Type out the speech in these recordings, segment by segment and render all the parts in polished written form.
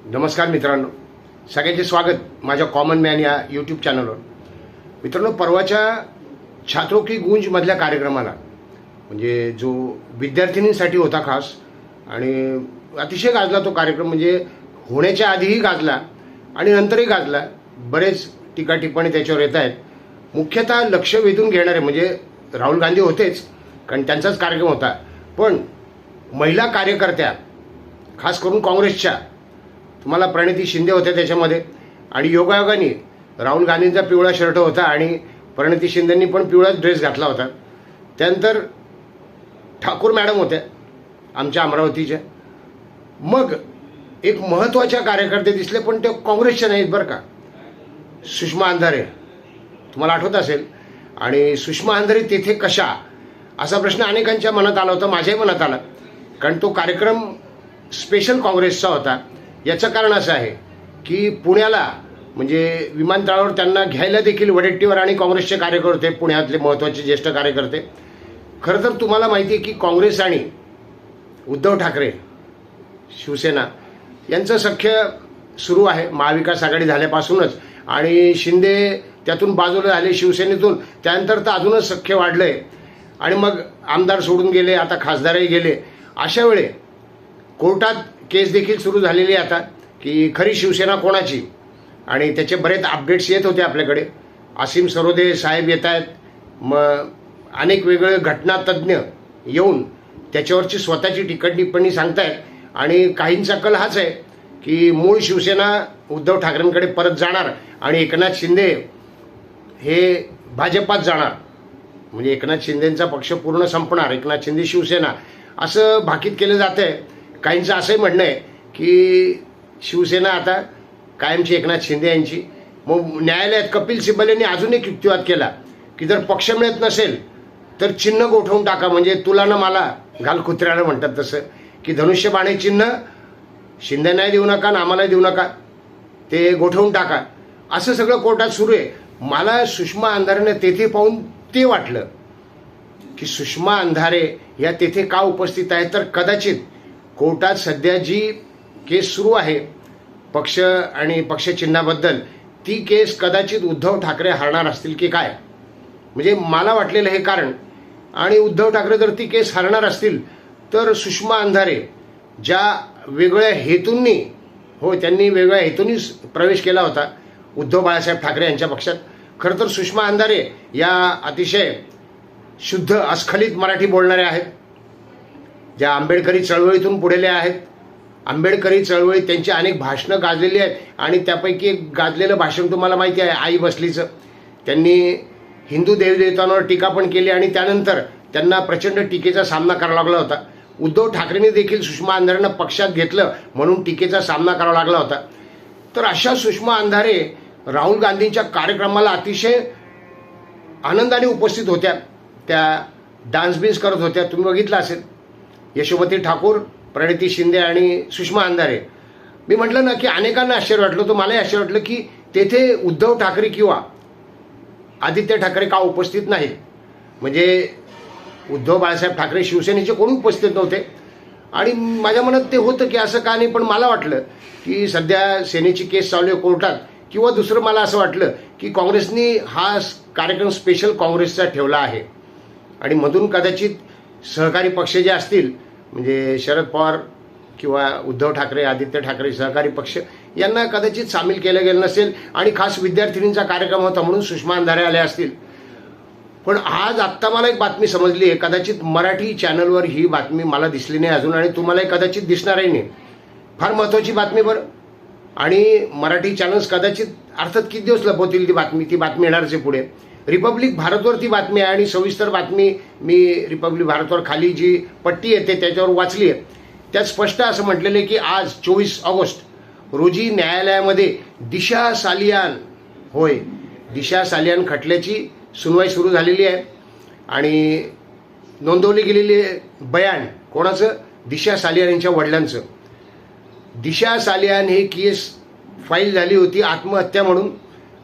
नमस्कार मित्रांनो, सगळ्यांचे स्वागत माझ्या कॉमन मॅन या यूट्यूब चॅनलवर. मित्रांनो, परवाच्या छात्रों की गूंज मधल्या कार्यक्रमाला म्हणजे जो विद्यार्थिनींसाठी होता खास आणि अतिशय गाजला तो कार्यक्रम. म्हणजे होण्याच्या आधीही गाजला आणि नंतरही गाजला. बरेच टीका टिप्पणी त्याच्यावर येत आहेत. मुख्यतः लक्ष वेधून घेणारे म्हणजे राहुल गांधी होतेच, कारण त्यांचाच कार्यक्रम होता, पण महिला कार्यकर्त्या खास करून काँग्रेसच्या, तुम्हाला प्रणिती शिंदे होत्या त्याच्यामध्ये. आणि योगायोगाने राहुल गांधींचा पिवळा शर्ट होता आणि प्रणिती शिंदेंनी पण पिवळाच ड्रेस घातला होता. त्यानंतर ठाकूर मॅडम होत्या आमच्या अमरावतीच्या. मग एक महत्त्वाच्या कार्यकर्ते दिसले, पण ते काँग्रेसच्या नाहीत बरं का. सुषमा अंधारे, तुम्हाला आठवत असेल. आणि सुषमा अंधारे तेथे कशा, असा प्रश्न अनेकांच्या मनात आला होता, माझ्याही मनात आला. कारण तो कार्यक्रम स्पेशल काँग्रेसचा होता. याचं कारण असं आहे की पुण्याला म्हणजे विमानतळावर त्यांना घ्यायला देखील वडेट्टीवार आणि काँग्रेसचे कार्यकर्ते, पुण्यातले महत्त्वाचे ज्येष्ठ कार्यकर्ते. खरं तर तुम्हाला माहिती आहे की काँग्रेस आणि उद्धव ठाकरे शिवसेना यांचं सख्य सुरू आहे महाविकास आघाडी झाल्यापासूनच. आणि शिंदे त्यातून बाजूला झाले शिवसेनेतून, त्यानंतर तर अजूनच सख्य वाढलंय. आणि मग आमदार सोडून गेले, आता खासदारही गेले. अशा वेळे कोर्टात केस देखील सुरू झालेली आहे आता की खरी शिवसेना कोणाची. आणि त्याचे बरेच अपडेट्स येत होते आपल्याकडे. असीम सरोदे साहेब येत आहेत, मग अनेक वेगळे घटनातज्ञ येऊन त्याच्यावरची स्वतःची टीका टिप्पणी सांगतायत. आणि काहींचा कल हाच आहे की मूळ शिवसेना उद्धव ठाकरेंकडे परत जाणार आणि एकनाथ शिंदे हे भाजपात जाणार. म्हणजे एकनाथ शिंदेंचा पक्ष पूर्ण संपणार, एकनाथ शिंदे शिवसेना, असं भाकीत केलं जातं आहे. काहींचं असंही म्हणणं आहे की शिवसेना आता कायमची एकनाथ शिंदे यांची. मग न्यायालयात कपिल सिब्बल यांनी अजून एक युक्तिवाद केला की जर पक्ष मिळत नसेल तर चिन्ह गोठवून टाका. म्हणजे तुला ना मला घाल कुत्र्याला म्हणतात तसं, की धनुष्यबाणे चिन्ह शिंदेनाही देऊ नका ना आम्हालाही देऊ नका, ते गोठवून टाका. असं सगळं कोर्टात सुरू आहे. मला सुषमा अंधारेने तेथे पाहून ते वाटलं की सुषमा अंधारे या तेथे का उपस्थित आहेत, तर कदाचित कोर्टात सध्या जी केस सुरू आहे पक्ष आणि पक्षचिन्हाबद्दल, ती केस कदाचित उद्धव ठाकरे हरणार असतील की काय, म्हणजे मला वाटलेलं हे कारण. आणि उद्धव ठाकरे जर ती केस हरणार असतील तर सुषमा अंधारे ज्या वेगळ्या हेतूंनी, हो त्यांनी वेगळ्या हेतूंनी प्रवेश केला होता उद्धव बाळासाहेब ठाकरे यांच्या पक्षात. खरं तर सुषमा अंधारे या अतिशय शुद्ध अस्खलित मराठी बोलणाऱ्या आहेत, ज्या आंबेडकरी चळवळीतून पुढेल्या आहेत. आंबेडकरी चळवळीत त्यांची अनेक भाषणं गाजलेली आहेत आणि त्यापैकी एक गाजलेलं भाषण तुम्हाला माहिती आहे आई बसलीचं. त्यांनी हिंदू देवदेवतांवर टीका पण केली आणि त्यानंतर त्यांना प्रचंड टीकेचा सामना करावा लागला होता. उद्धव ठाकरेंनी देखील सुषमा अंधारेंना पक्षात घेतलं म्हणून टीकेचा सामना करावा लागला होता. तर अशा सुषमा अंधारे राहुल गांधींच्या कार्यक्रमाला अतिशय आनंदाने उपस्थित होत्या. त्या डान्स बिन्स करत होत्या, तुम्ही बघितलं असेल. यशोमती ठाकूर, प्रणिती शिंदे आणि सुषमा अंधारे. मी म्हटलं ना की अनेकांना आश्चर्य वाटलं होतं, मलाही आश्चर्य वाटलं की तेथे उद्धव ठाकरे किंवा आदित्य ठाकरे का उपस्थित नाहीत. म्हणजे उद्धव बाळासाहेब ठाकरे शिवसेनेचे कोणी उपस्थित नव्हते. आणि माझ्या मनात ते होतं की असं का नाही, पण मला वाटलं की सध्या सेनेची केस चालू आहे कोर्टात, किंवा दुसरं मला असं वाटलं की काँग्रेसनी हा कार्यक्रम स्पेशल काँग्रेसचा ठेवला आहे आणि मधून कदाचित सहकारी पक्ष जे असतील म्हणजे शरद पवार किंवा उद्धव ठाकरे, आदित्य ठाकरे सहकारी पक्ष यांना कदाचित सामील केलं गेलं नसेल. आणि खास विद्यार्थिनींचा कार्यक्रम होता म्हणून सुषमा अंधारे आल्या असतील. पण आज आत्ता मला एक बातमी समजली आहे, कदाचित मराठी चॅनलवर ही बातमी मला दिसली नाही अजून आणि तुम्हालाही कदाचित दिसणारही नाही. फार महत्त्वाची बातमी बरं. आणि मराठी चॅनल्स कदाचित अर्थात किती दिवस लपवतील ती बातमी येणारच आहे पुढे. रिपब्लिक भारतवर ती बातमी आहे आणि सविस्तर बातमी मी रिपब्लिक भारतवर खाली जी पट्टी येते त्याच्यावर वाचली आहे. त्यात स्पष्ट असं म्हटलेलं आहे की आज 24 ऑगस्ट रोजी न्यायालयामध्ये दिशा सालियान, होय दिशा सालियान खटल्याची सुनवाई सुरू झालेली आहे. आणि नोंदवली गेलेली बयान कोणाचं, दिशा सालियान यांच्या वडिलांचं. दिशा सालियान ही केस फाईल झाली होती आत्महत्या म्हणून.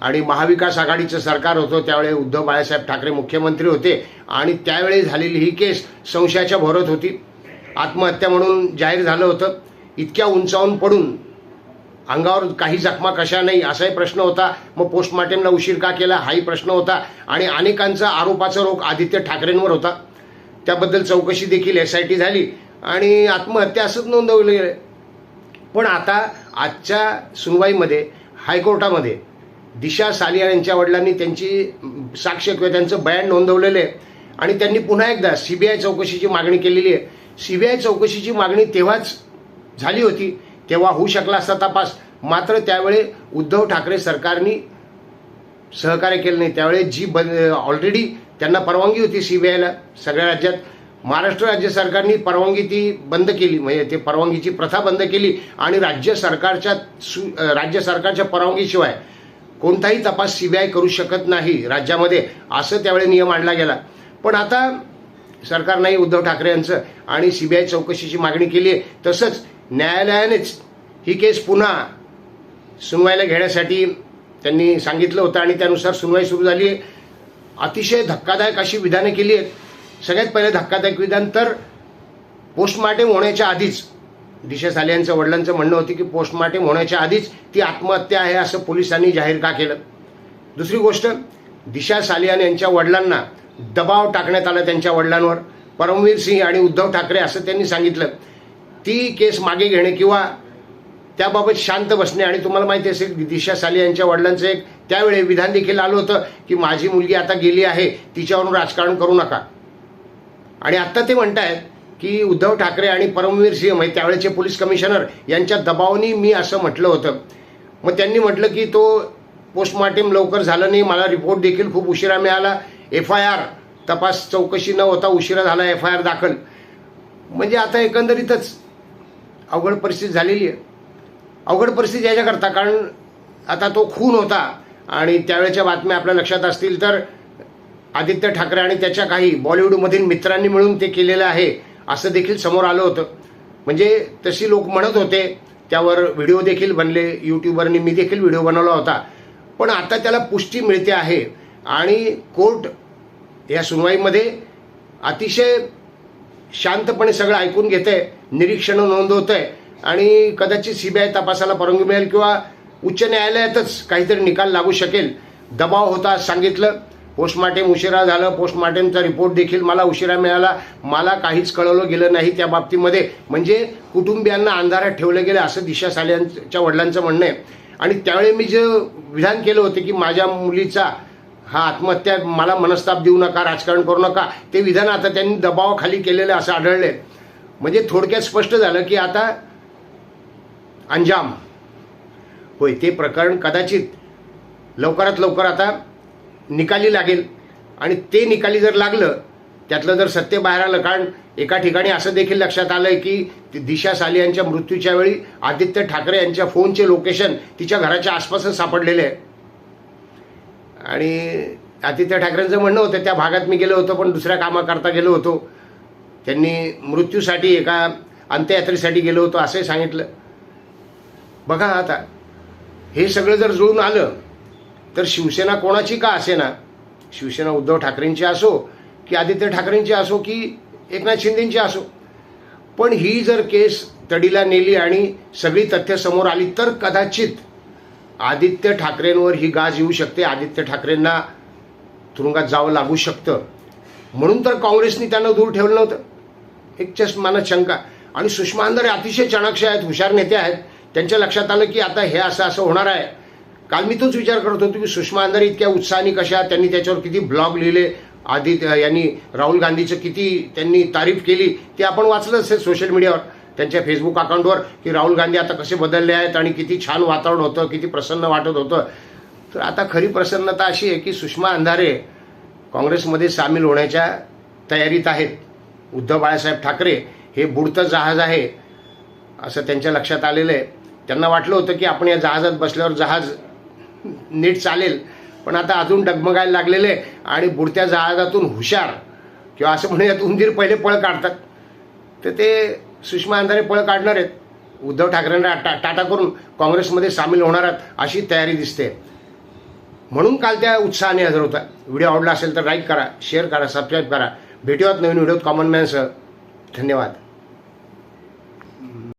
आणि महाविकास आघाडीचं सरकार होतं त्यावेळी, उद्धव बाळासाहेब ठाकरे मुख्यमंत्री होते आणि त्यावेळी झालेली ही केस संशयाच्या भोवऱ्यात होती. आत्महत्या म्हणून जाहीर झालं होतं. इतक्या उंचावून पडून अंगावर काही जखमा कशा नाही असाही प्रश्न होता. मग पोस्टमॉर्टमला उशीर का केला हाही प्रश्न होता. आणि अनेकांचा आरोपाचा रोख आदित्य ठाकरेंवर होता. त्याबद्दल चौकशी देखील SIT झाली आणि आत्महत्या असंच नोंदवलं गेलं. पण आता आजच्या सुनवाईमध्ये हायकोर्टामध्ये दिशा सालियान यांच्या वडिलांनी त्यांची साक्ष किंवा त्यांचं बयान नोंदवलेलं आहे आणि त्यांनी पुन्हा एकदा CBI चौकशीची मागणी केलेली आहे. CBI चौकशीची मागणी तेव्हाच झाली होती, तेव्हा होऊ शकला असता तपास. मात्र त्यावेळी उद्धव ठाकरे सरकारने सहकार्य केलं नाही. त्यावेळी जी ऑलरेडी त्यांना परवानगी होती CBIला सगळ्या राज्यात, महाराष्ट्र राज्य सरकारने परवानगी ती बंद केली. म्हणजे ते परवानगीची प्रथा बंद केली आणि राज्य सरकारच्या परवानगीशिवाय कोणताही तपास CBI करू शकत नाही राज्यामध्ये, असं त्यावेळी नियम आणला गेला. पण आता सरकार नाही उद्धव ठाकरे यांचं आणि CBI चौकशीची मागणी केली आहे. तसंच न्यायालयानेच ही केस पुन्हा सुनवाईला घेण्यासाठी त्यांनी सांगितलं होतं आणि त्यानुसार सुनवाई सुरू झाली आहे. अतिशय धक्कादायक अशी विधानं केली आहेत. सगळ्यात पहिले धक्कादायक विधान तर पोस्टमॉर्टम होण्याच्या आधीच दिशा सालियानच्या वडिलांचं म्हणणं होतं की पोस्टमॉर्टम होण्याच्या आधीच ती आत्महत्या आहे असं पोलिसांनी जाहीर का केलं. दुसरी गोष्ट, दिशा सालियान यांच्या वडिलांना दबाव टाकण्यात आला त्यांच्या वडिलांवर. परमवीर सिंह आणि उद्धव ठाकरे असं त्यांनी सांगितलं ती केस मागे घेणे किंवा त्याबाबत शांत बसणे. आणि तुम्हाला माहिती असेल दिशा सालियान यांच्या वडिलांचं एक त्यावेळी विधान देखील आलं होतं की माझी मुलगी आता गेली आहे, तिच्यावरून राजकारण करू नका. आणि आत्ता ते म्हणतायत की उद्धव ठाकरे आणि परमवीर सिंह म्हणजे त्यावेळेचे पोलीस कमिशनर यांच्या दबावाने मी असं म्हटलं होतं. मग त्यांनी म्हटलं की तो पोस्टमॉर्टम लवकर झालं नाही, मला रिपोर्ट देखील खूप उशिरा मिळाला, FIR तपास चौकशी न होता उशिरा झाला FIR दाखल. म्हणजे आता एकंदरीतच अवघड परिस्थिती झालेली आहे. अवघड परिस्थिती याच्याकरता कारण आता तो खून होता आणि त्यावेळेच्या बातम्या आपल्या लक्षात असतील तर आदित्य ठाकरे आणि त्याच्या काही बॉलिवूडमधील मित्रांनी मिळून ते केलेलं आहे असं देखील समोर आलं होतं. म्हणजे तशी लोक म्हणत होते, त्यावर व्हिडिओ देखील बनले, यूट्यूबरनी मी देखील व्हिडिओ बनवला होता. पण आता त्याला पुष्टी मिळते आहे आणि कोर्ट या सुनवाईमध्ये अतिशय शांतपणे सगळं ऐकून घेतंय, निरीक्षणं नोंदवतंय आणि कदाचित CBI तपासाला परवानगी मिळेल किंवा उच्च न्यायालयातच काहीतरी निकाल लागू शकेल. दबाव होता सांगितलं, पोस्टमॉर्टम उशिरा झालं, पोस्टमॉर्टमचा रिपोर्ट देखील मला उशिरा मिळाला, मला काहीच कळवलं गेलं नाही त्या बाबतीमध्ये. म्हणजे कुटुंबियांना अंधारात ठेवलं गेलं असं दिशा सालियानच्या वडिलांचं म्हणणं आहे. आणि त्यावेळी मी जे विधान केलं होतं की माझ्या मुलीचा हा आत्महत्या, मला मनस्ताप देऊ नका, राजकारण करू नका, ते विधान आता त्यांनी दबावाखाली केलेलं असं आढळलंय. म्हणजे थोडक्यात स्पष्ट झालं की आता अंजाम होय, ते प्रकरण कदाचित लवकरात लवकर आता निकाली लागेल. आणि ते निकाली जर लागलं, त्यातलं जर सत्य बाहेर आलं, कारण एका ठिकाणी असं देखील लक्षात आलंय की दिशा सालियानच्या मृत्यूच्या वेळी आदित्य ठाकरे यांच्या फोनचे लोकेशन तिच्या घराच्या आसपासच सापडलेले आहे. आणि आदित्य ठाकरेंचं म्हणणं होतं त्या भागात मी गेलो होतो पण दुसऱ्या कामाकरता गेलो होतो, त्यांनी मृत्यूसाठी एका अंत्ययात्रेसाठी गेलो होतो असंही सांगितलं. बघा आता हे सगळं जर जुळून आलं तर शिवसेना कोणाची का असेना, शिवसेना उद्धव ठाकरेंची असो की आदित्य ठाकरेंची असो की एकनाथ शिंदेंची असो, पण ही जर केस तडीला नेली आणि सगळी तथ्य समोर आली तर कदाचित आदित्य ठाकरेंवर ही गाज येऊ शकते, आदित्य ठाकरेंना तुरुंगात जावं लागू शकतं. म्हणून तर काँग्रेसने त्यांना दूर ठेवलं नव्हतं. एक जस्ट मनात शंका. आणि सुषमा अंधारे अतिशय चाणक्य आहेत, हुशार नेते आहेत. त्यांच्या लक्षात आलं की आता हे असं असं होणार आहे. काल मी तोच विचार करत होतो की सुषमा अंधारे इतक्या उत्साहाने कशा, त्यांनी त्याच्यावर किती ब्लॉग लिहिले, आदित्य यांनी राहुल गांधीचं किती त्यांनी तारीफ केली, ते आपण वाचलं असेल सोशल मीडियावर त्यांच्या फेसबुक अकाउंटवर की राहुल गांधी आता कसे बदलले आहेत आणि किती छान वातावरण होतं, किती प्रसन्न वाटत होतं. तर आता खरी प्रसन्नता अशी आहे की सुषमा अंधारे काँग्रेसमध्ये सामील होण्याच्या तयारीत आहेत. उद्धव बाळासाहेब ठाकरे हे बुडतं जहाज आहे असं त्यांच्या लक्षात आलेलं आहे. त्यांना वाटलं होतं की आपण या जहाजात बसल्यावर जहाज नीट चालेल, पण आता अजून डगमगायला लागलेले आणि बुडत्या जहाजातून हुशार किंवा असं म्हणूयात उंदीर पहिले पळ काढतात, तर ते सुषमा अंधारे पळ काढणार आहेत. उद्धव ठाकरेंना टाटा करून काँग्रेसमध्ये सामील होणार आहेत अशी तयारी दिसते. म्हणून काल त्या उत्साहाने हजर होता. व्हिडिओ आवडला असेल तर लाईक करा, शेअर करा, सबस्क्राईब करा. भेटूयात नवीन व्हिडिओत कॉमन मॅनसह. धन्यवाद.